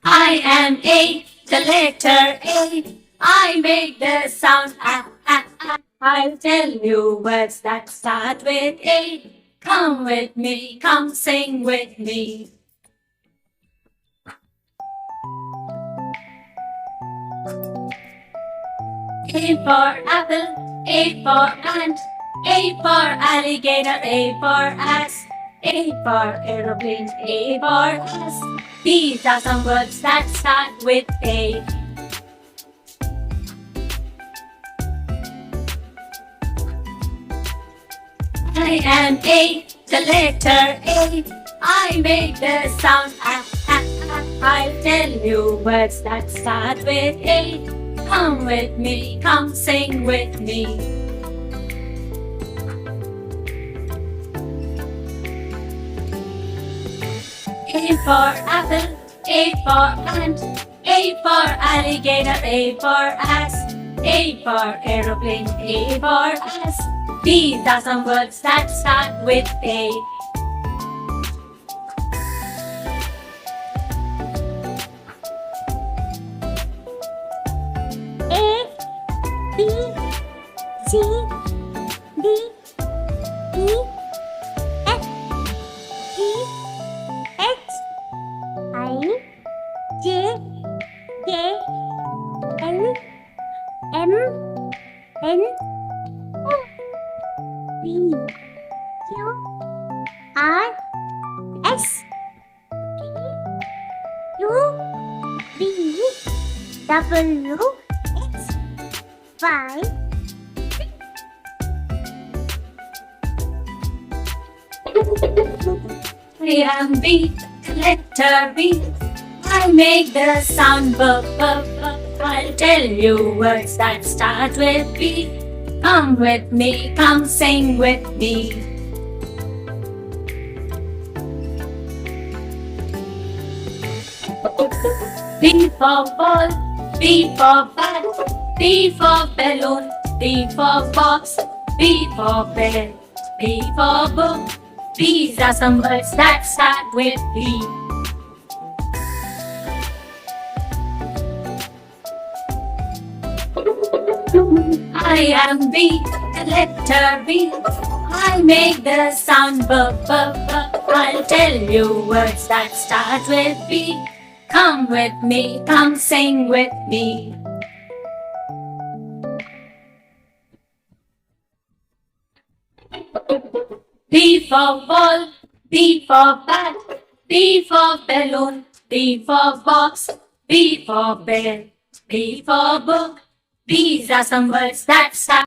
I am A, the letter A. I make the sound A. I'll tell you words that start with A. Come with me, come sing with me. A for apple, A for ant, A for alligator, A for ass, A for aeroplane, A for ass. These are some words that start with A. I am A, the letter A. I make the sound A. I'll tell you words that start with A. Come with me, come sing with me. A for apple, A for ant, A for alligator, A for ass, A for aeroplane, A for ass. These are some words that start with A. B, C, D, E, F, G, H, I, J, K, L, M, N, O, P, Q, R, S, T, U, V, W, X, Y, I am B, letter B. I make the sound B. I'll tell you words that start with B. Come with me, come sing with me. B for ball, B for bat, B for balloon, B for box, B for bear, B for book. These are some words that start with B. I am B, the letter B. I make the sound B. I'll tell you words that start with B. Come with me, come sing with me. B for ball, B for bat, B for balloon, B for box, B for bear, B for book. These are some words that start